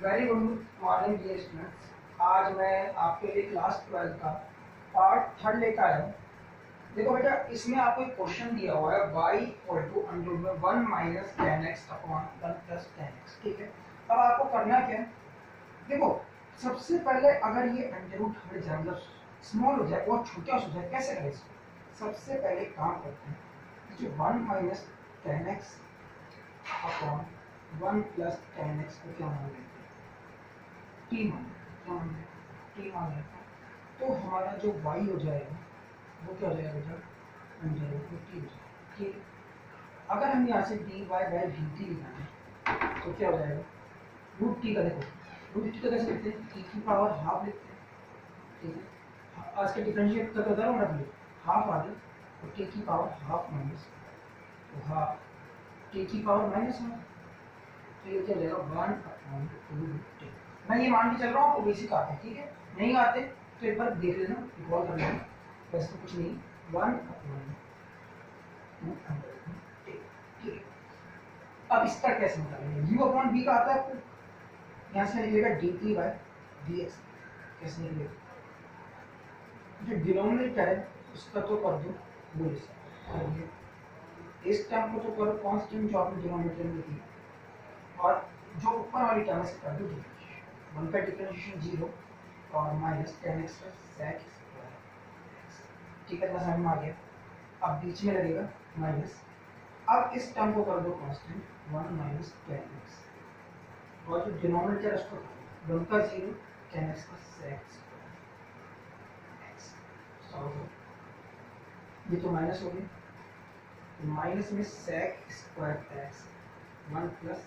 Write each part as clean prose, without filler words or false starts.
Very good morning dear students. आज मैं आपके लिए क्लास 12 का पार्ट 3 लेकर आया हूँ। देखो बेटा, इसमें आपको एक क्वेश्चन दिया हुआ है y इक्वल टू अंडर में 1 minus ten x upon 1 plus ten x. ठीक है, अब आपको करना क्या है, देखो सबसे पहले अगर ये अंडर रूट हट जाए, मतलब स्मॉल हो जाए, बहुत छोटा हो जाए, कैसे करें इसको? सबसे पहले काम करते हैं, जो 1 minus ten x upon 1 plus ten x को क्या मान लेते हैं? टी मान लेते हैं। तो हमारा जो y हो जाएगा वो क्या हो जाएगा बेटा? अंडर रूट में टी हो जाएगा। ठीक है, अगर हम यहाँ से D Y by D T लिखाएं तो क्या हो जाएगा? रूट टी का, देखो रूट टी का कैसे लिखते हैं? टी की पावर हाफ लिखते हैं। ठीक है, आज के डिफरेंशिएट कर बता रहा हूँ ना, अपने हाफ आ गया तो टी की पावर हाफ माइनस, तो हाफ टी की पावर माइनस हाफ, तो ये क्या हो जाएगा? 1 अपॉन 2 टी। मैं ये मान के चल रहा हूँ, आपको बेसिक आते हैं। ठीक है, नहीं आते तो एक बार देख लेना, रिकॉल कर लेना, वैसे तो कुछ नहीं। 1 अपॉन 2 ठीक है। अब इसका कैसे निकालेंगे? u अपॉन b का आता है आपको, यहाँ से निकलेगा dt बाय dx। कैसे निकलेगा? जो डिनोमिनेटर है उसका तो कर दो बोल, इस टर्म को तो करो कांस्टेंट जो आपने डिनोमिनेटर में लिखी, और जो ऊपर वाली टर्म से कर दो डिफरेंशिएशन। 1 का डिफरेंशिएशन 0 और माइनस टेन एक्स का सेक स्क्वायर। ठीक है, समझ में आ गया? अब बीच में लगेगा माइनस। अब इस टर्म को कर दो कांस्टेंट 1 माइनस टेन एक्स, और जो डिनोमिनेटर है उसको 1 का 0 टेन एक्स का सेक स्क्वायर एक्स। ये तो माइनस हो गया, तो माइनस में sec square X 1 plus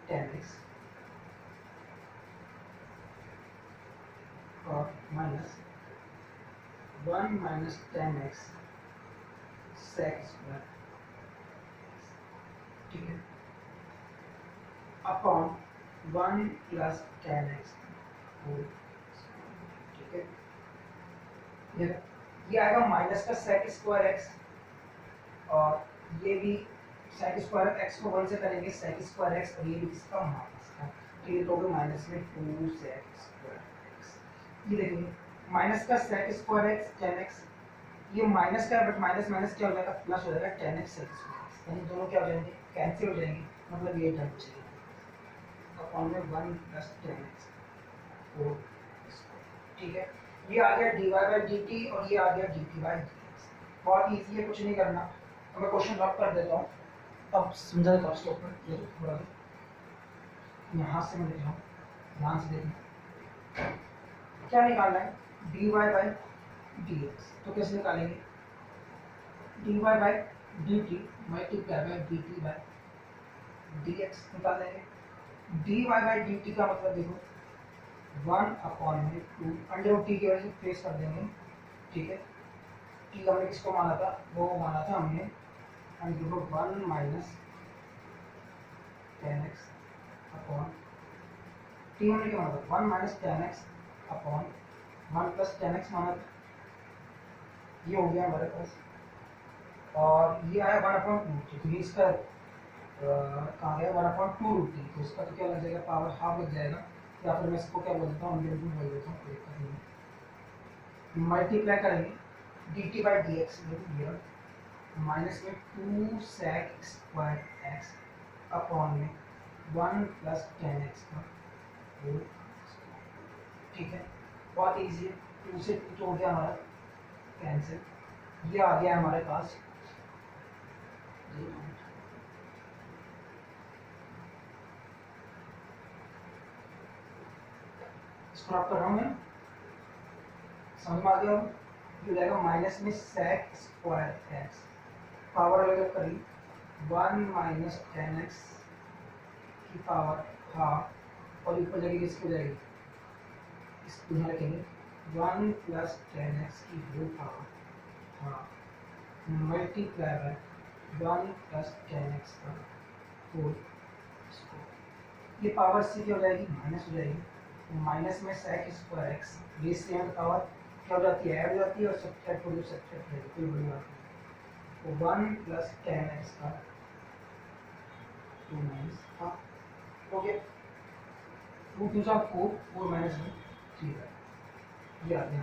ten X और minus 1 minus ten x sec square. ठीक है, upon 1 plus ten x whole. ठीक है, ये आएगा माइनस का सेक स्क्वायर एक्स, और ये भी सेक स्क्वायर एक्स को 1 से करेंगे सेक स्क्वायर एक्स, और ये भी किसका? माइनस का। तो ये तो होगा माइनस में 2 सेक स्क्वायर एक्स। ये देखिए माइनस का sec square x tan x, ये माइनस का है बट माइनस माइनस क्या हो जाएगा? प्लस हो जाएगा tan x sec square x, यानी दोनों क्या हो जाएंगे? कैंसिल हो जाएंगे, मतलब ये टर्म बचेगा अपॉन में 1 plus ten x whole square. ठीक है, ये आ गया dy बाई dt और ये आ गया dt बाई dx। बहुत ईजी है, कुछ नहीं करना। तो मैं क्वेश्चन लॉक कर देता हूँ, अब समझा देता हूँ इसके ऊपर। ये थोड़ा यहाँ से मैं लिख रहा हूँ, ध्यान से देखना। क्या निकालना है? dy बाई dx, तो कैसे निकालेंगे? dy by dt multiply by dt by dx निकाल देंगे। dy बाई dt का मतलब देखो 1 अपॉन में 2 अंडर रूट टी की वजह से फेस कर देंगे। ठीक है, टी हमने किसको माना था? वो माना था हमने under root 1 minus ten x upon T हमने क्या माना था? 1 minus ten x upon 1 plus ten x माना था। ये हो गया हमारे पास, और ये आया 1 अपॉन 2, तो इसका कहाँ गया? 1 अपॉन 2 रूट टी, तो इसका तो क्या लग जाएगा? पावर हाफ लग जाएगा, या फिर मैं इसको क्या बोल देता हूँ? अंडर रूट बोल देता हूँ। मल्टीप्लाई करेंगे dt by D x, minus में 2 सेक स्क्वायर एक्स अपॉन में 1 प्लस टेन एक्स का होल स्क्वायर। ठीक है, बहुत ईजी है। 2 से 2 हो गया हमारा कैंसिल, ये आ गया हमारे पास। इसको आप कर रहा हूँ मैं, समझ में आ गया? ये जाएगा माइनस में सेक स्क्वायर एक्स, पावर अलग करी 1 माइनस टेन एक्स की पावर हाफ, और ऊपर जाएगी किसको जाएगी? इसको यहाँ रखेंगे 1 प्लस टेन एक्स की whole power half multiply by 1 plus ten x का होल स्क्वायर। ये पावर से क्या हो जाएगी? माइनस हो जाएगी, माइनस में सेक स्क्वायर एक्स, ये सेम पावर क्या हो जाती है? ऐड हो जाती है, और सब्ट्रैक्ट हो जाती है, कोई बड़ी बात नहीं। तो 1 प्लस टेन एक्स का 2 माइनस हाफ हो गया। रूट टू सा 4, 4 माइनस 1 3 है, ये आ गया।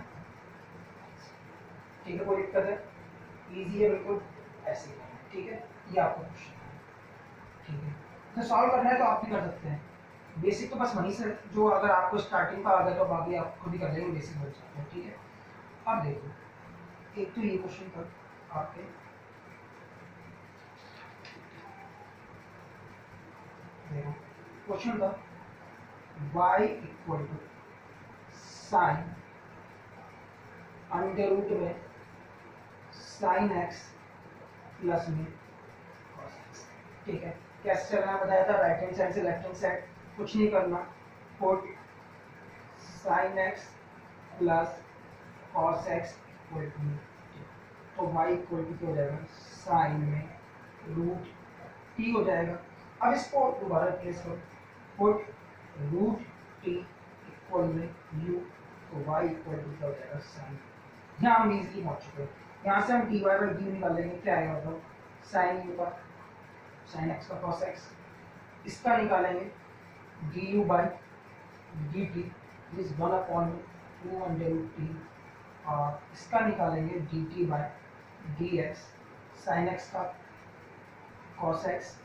ठीक है, कोई दिक्कत है? इजी है बिल्कुल, ऐसे ही करना है, ठीक है। ये आपका क्वेश्चन है, ठीक है। तो सॉल्व करना है तो आप भी कर सकते हैं, बेसिक तो बस वहीं से जो अगर आपको स्टार्टिंग का आ गया तो बाकी आप खुद ही कर लेंगे, बेसिक बन जाते हैं, ठीक है। अब देखो, एक तो ये क्वेश्चन था आपके, देखो क्वेश्चन था y equal to sine under root में साइन एक्स प्लस में कॉस एक्स, ठीक है। कैसे चलना बताया था, राइट हैंड साइड से लेफ्ट हैंड साइड, कुछ नहीं करना, put sine x plus cos x equal to, तो y इक्वल टू क्या हो जाएगा, साइन में रूट t हो जाएगा। अब इसको दोबारा रिप्लेस करो, पुट रूट t इक्वल में u, तो y इक्वल टू क्या हो जाएगा, साइन। यहाँ हम इजीली पहुंच चुके हैं, यहाँ से हम dy बाई dy निकालेंगे, क्या आएगा मतलब साइन u का, साइन x का cos x, इसका निकालेंगे du by dt is 1 upon 2 under root t, और इसका निकालेंगे dt by dx, sine x का cos x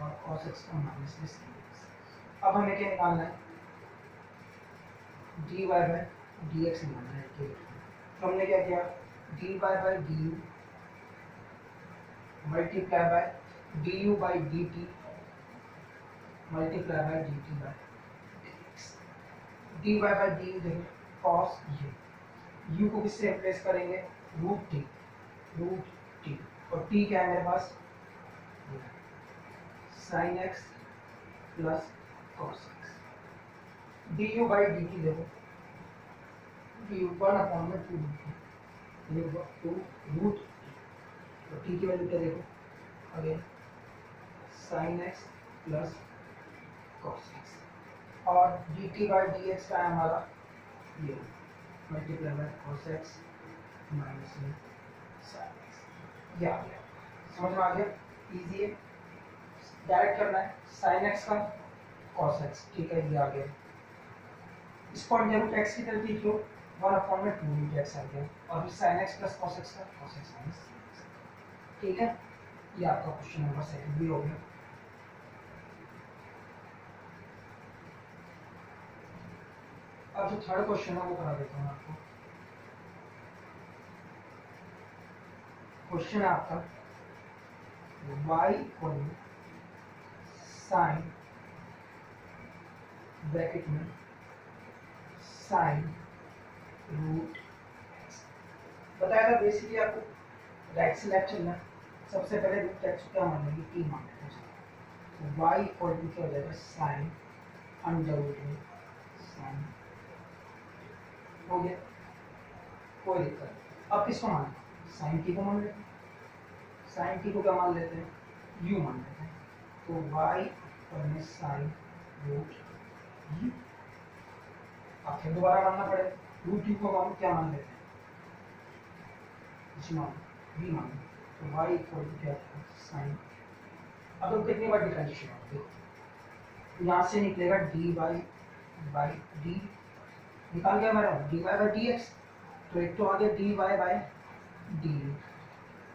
और cos x का माइनस में sin x। अब हमें क्या निकालना है, dy बाई dx निकालना है, ठीक है। तो हमने क्या किया, dy by du multiply by du by dt multiply by dt by dx, dy by du देखो cos u को किससे रिप्लेस करेंगे, रूट टी, और t क्या है मेरे पास, sine x plus cos X, D U by D T देखो, डी यू 1 अपॉन में 2 रूट, तो टी की वैल्यू क्या देखो, again sine x plus cos X, और D T by D X का है हमारा ये multiply by cos X minus में साइन एक्स, ये आ गया, समझ में आ गया, इजी है। डायरेक्ट करना है साइन एक्स का कॉस एक्स, ठीक है, ये आ गया। इसको अंडर रूट एक्स की तरफ लिख लो, 1 अपॉन में 2 रूट एक्स आ गया, और फिर sine x plus cos X का cos X minus sine X, ठीक है। ये आपका क्वेश्चन नंबर 2 भी हो गया। अब जो थर्ड क्वेश्चन है वो करा देता हूँ आपको। क्वेश्चन है आपका y इक्वल साइन ब्रैकेट में साइन रूट एक्स, बताया था बेसिकली आपको राइट से लेफ्ट चलना है, सबसे पहले रूट एक्स क्या मान लेंगे, टी मान लेंगे, तो y इक्वल टू क्या हो जाएगा, साइन अंडर रूट में साइन, हो गया, कोई दिक्कत नहीं। अब किसको मान, साइन टी को मान लेते हैं, साइन टी को क्या मान लेते हैं, u मान लेते हैं, तो y इक्वल में साइन रूट u, अब फिर दोबारा मानना पड़ेगा, रूट u को हम क्या मान लेते हैं, मान v मान, तो y इक्वल टू क्या है, साइन। अब तो कितनी बार डिफरेंशिएशन होगा, देखो यहाँ से निकलेगा dy बाई d, निकाल गया हमारा dy बाई dx, तो एक तो आ गया dy by du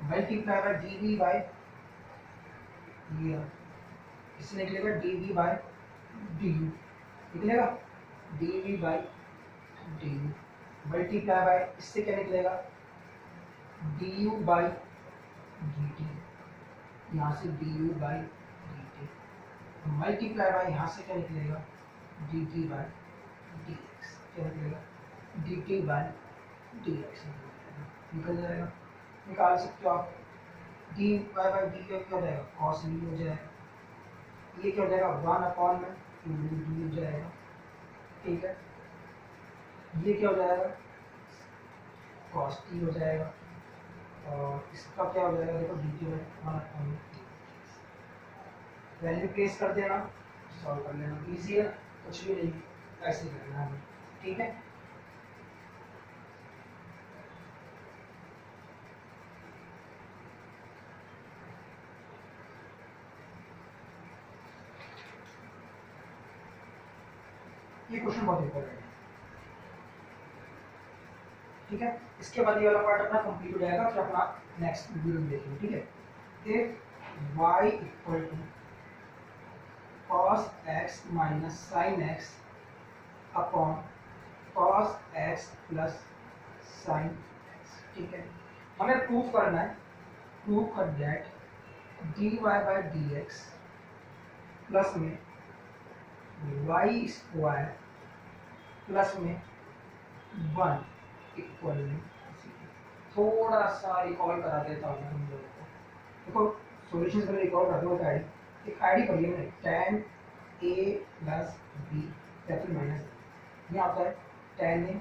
multiply by dv by ये, इससे निकलेगा dv बाई du, निकलेगा dv by du multiply by, इससे क्या निकलेगा du बाई dt, यहाँ से du by dt multiply by, यहाँ से क्या निकलेगा dt बाई dx, क्या निकलेगा dt बाई dx निकल जाएगा, निकाल सकते हो आप, dy बाई dy क्या हो जाएगा, cos v हो जाएगा, ये क्या हो जाएगा 1 अपॉन में 2 d हो जाएगा, ठीक है, ये क्या हो जाएगा cos t हो जाएगा, और इसका क्या हो जाएगा देखो dt बाई 1 अपॉन में, वैल्यू प्लेस कर देना, सॉल्व कर लेना, इजी है, कुछ भी नहीं, ऐसे ही करना है, ठीक है। ये क्वेश्चन बहुत इंपॉर्टेंट है, ठीक है। इसके बाद ये वाला पार्ट अपना कंप्लीट हो जाएगा, फिर अपना नेक्स्ट वीडियो में देखेंगे, ठीक है। If y equal to cos x minus sin x upon cos x plus sin x, ठीक है। हमें प्रूफ करना है, प्रूफ कर that dy by dx plus में y स्क्वायर प्लस में 1 इक्वल, थोड़ा सा रिकॉल करा देता हूँ हम लोगों को। देखो सॉल्यूशन पहले रिकॉल कर दो, एक आईडी पढ़ी हमने tan a plus b capital minus, ये आता है tan a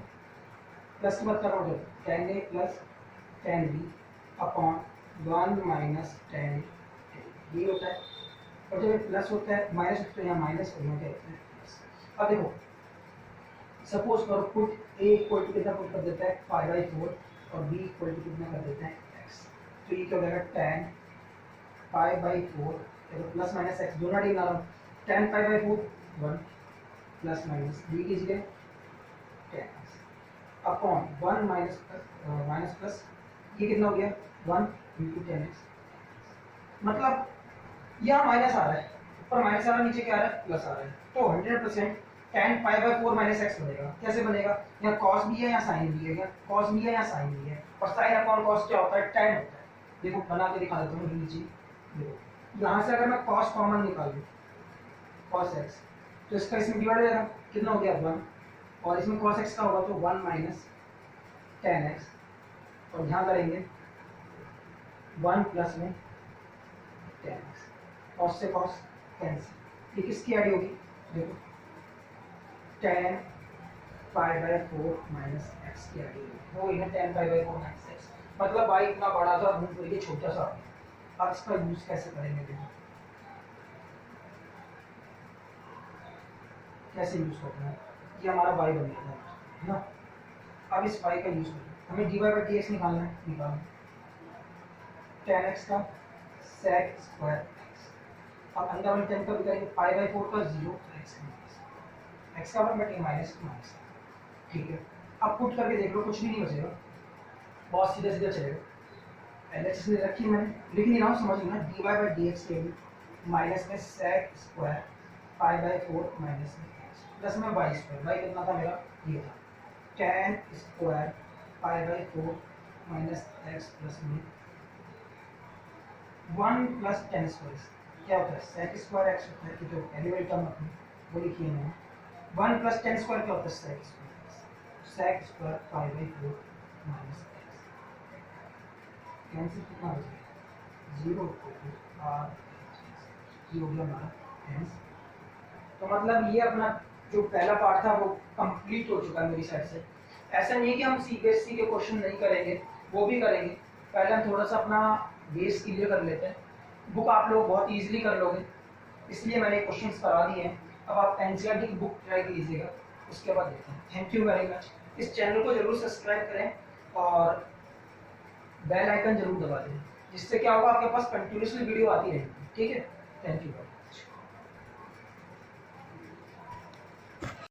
प्लस के बाद क्या करोगे tan a plus tan b upon 1 minus tan a, ये होता है। और जब प्लस होता है माइनस होता है, यहाँ माइनस और यहाँ क्या होता है प्लस। अब देखो सपोज करो पुट a इक्वल टू कितना पुट कर देता है पाई बाई 4 और b इक्वल टू कितना कर देता है x, तो ये क्या हो जाएगा tan pi by 4 plus minus x दोनों डिग्री डालो, tan pi by 4 1 plus minus b कीजिए tan x upon 1 minus plus ये कितना हो गया 1 इंटू tan x, मतलब यहाँ माइनस आ रहा है, ऊपर माइनस आ रहा है, नीचे क्या आ रहा है प्लस आ रहा है, तो 100% tan pi by 4 minus x बनेगा। कैसे बनेगा, यहाँ कॉस भी है यहाँ साइन भी है, यहाँ कॉस भी है यहाँ साइन भी है, और साइन अपॉन कॉस क्या होता है tan होता है। देखो बना के दिखा देता हूँ नीचे, देखो यहाँ से अगर मैं कॉस कॉमन निकाल लूँ कॉस एक्स, तो इसका इसमें डिवाइड हो जाएगा, कितना हो गया 1, और इसमें कॉस एक्स का होगा तो 1 माइनस tan एक्स, और ध्यान करेंगे 1 प्लस में tan एक्स, कॉस से कॉस कैंसिल, ये किसकी ऐड होगी, देखो tan pi by 4 minus x की ऐड होगी, वो इन्हें tan pi by 4 minus x, मतलब y इतना बड़ा था मूव करके छोटा सा। अब इसका यूज कैसे करेंगे, देखो कैसे यूज करना है, ये हमारा y बन गया है ना। अब इस y का यूज करें, हमें dy बाई dx निकालना है, निकालना tan x का sec स्क्वायर x, अब अंदर वाले टर्म का भी करेंगे पाई बाई 4 का 0 x का बटे माइनस माइनस, ठीक है। अब पुट करके देख लो, कुछ भी नहीं बचेगा, बहुत सीधा सीधा चलेगा। एलएचएस ने रखी मैंने लिख नहीं रहा हूँ, समझ लेना dy बाई dx के भी माइनस में sec square pi by 4 minus में x प्लस में y स्क्वायर, y कितना था मेरा ये था tan square pi by 4 minus x plus में 1 प्लस tan स्क्वायर, क्या होता है sec स्क्वायर x होता है, कि जो एलिमेंट टर्म अपनी वो लिखिए मैंने 1 प्लस tan स्क्वायर क्या होता है sec square pi by 4 minus x, cancel कितना हो जाएगा 0 r, ये हो गया हमारा आंसर। तो मतलब ये अपना जो पहला पार्ट था वो कंप्लीट हो चुका है मेरी साइड से। ऐसा नहीं है कि हम सीबीएसई के क्वेश्चन नहीं करेंगे, वो भी करेंगे, पहले हम थोड़ा सा अपना बेस क्लियर कर लेते हैं। बुक आप लोग बहुत इजीली कर लोगे, इसलिए मैंने क्वेश्चंस करा दिए हैं। अब आप एनसीईआरटी की बुक ट्राई कीजिएगा, उसके बाद देखते हैं। Thank you very much. इस चैनल को जरूर सब्सक्राइब करें और बेल आइकन जरूर दबा दें, जिससे क्या होगा आपके पास कंटिन्यूसली वीडियो आती रहेगी, ठीक है। Thank you.